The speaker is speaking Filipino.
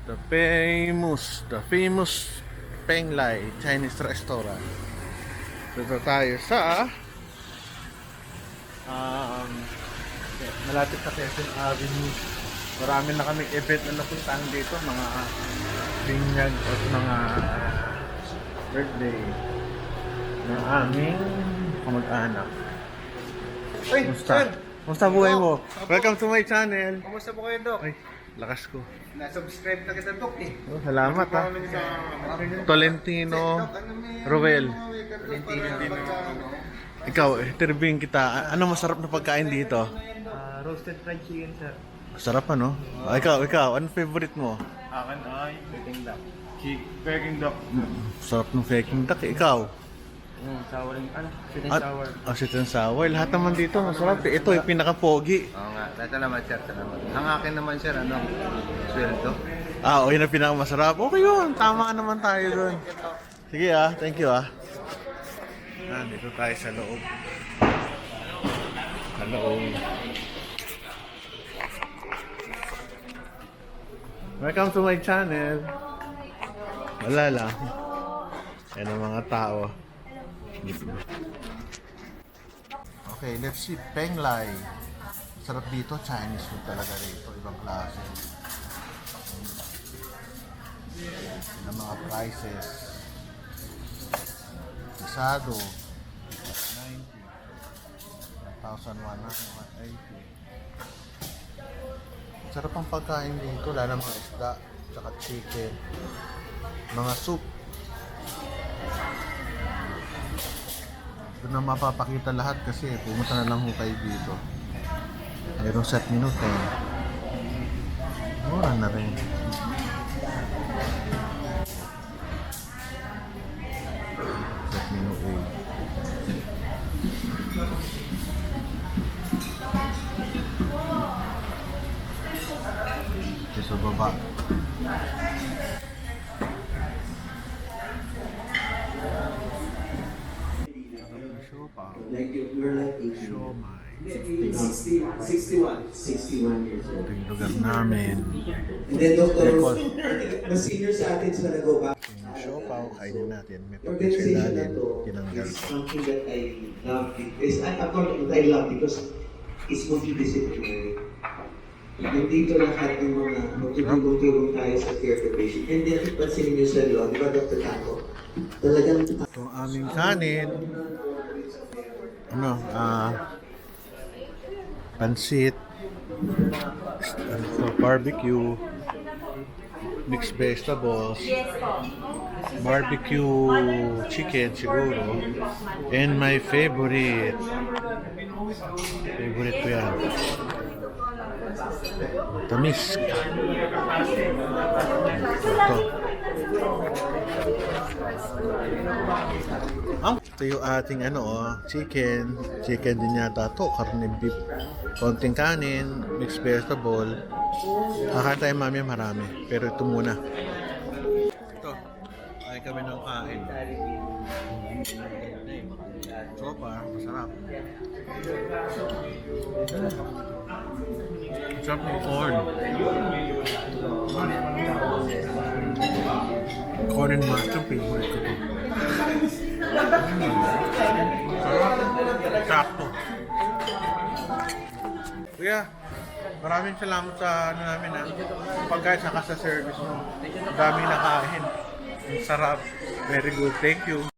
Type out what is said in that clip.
The famous Peng Lai Chinese restaurant. Dito tayo sa malapit sa Quezon Avenue. Marami na kaming event na napuntahan dito, mga binyag at mga birthday ng aming kamag-anak. Uy, Kumusta? sir! Kumusta buhay mo? Welcome to my channel. Kumusta po kayo, Dok? Ay, lakas ko. Na-subscribe na kita, Dok, eh. Oh, salamat ha. Tolentino Roel. Ikaw, interviewin kita. Ano masarap na pagkain dito? Roasted fried chicken, sir. Masarap ano? Ikaw, ano favorite mo? Akin ay Peking duck. Peking duck. Sarap ng Peking duck. Ikaw? Sour and sweet and At, sour. sweet and sour. Lahat naman dito masarap. Ito yung pinaka-pogi. Oo nga. Salamat, sir. Salamat. Ang akin naman, sir, sweldo. O yun ang pinaka-masarap. Okay yun. Tama naman tayo dun. Sige thank you dito tayo sa loob. Sa loob. Welcome to my channel. Wala lang. Yan ang mga tao. Okay, let's see. Peng Lai. Sarap dito. Chinese food talaga rito. Ibang klase. Yan ang mga prices. Pisado. 90. 1,180. Sarap ang pagkain dito, lalo ng mga isda, tsaka chicken, mga soup. Ito na mapapakita lahat kasi pumunta na lang ho kayo dito. Mayroong set menu 10. Mura na rin. Set menu 8. Ito sa baba. Like you're like 18. Siomai. 61 years old. Ito yung lugar namin. And then Dr. Record. The senior sa atin is gonna go back. Yung siopaw, kainin natin. May papel sa Organization na ilalim. to Tinanggal is ko. something that I love because I love because it's multidisciplinary. Yung dito lahat ng mga magtutulong-tulong tayo sa care to patient. And then, pansinin niyo sa loob, di ba Dr. Tango? Talagang Ito ang aming kanin. Pansit. Barbecue. Mixed vegetables. Barbecue chicken siguro. And my favorite. Favorite ko yan. Tamis. Ito. Ito yung ating chicken. Chicken din yata to. Karne beef. Konting kanin. Mixed vegetable. Kakain tayo mamaya marami. Pero ito muna. Ito. Kain kami ng kain. Sopa. Masarap. Sarap ng corn. Corn and mushroom, favorite ko to. Sakto. Kuya, maraming salamat sa namin pagkain saka sa service mo. Ang dami nakain. Ang sarap. Very good. Thank you.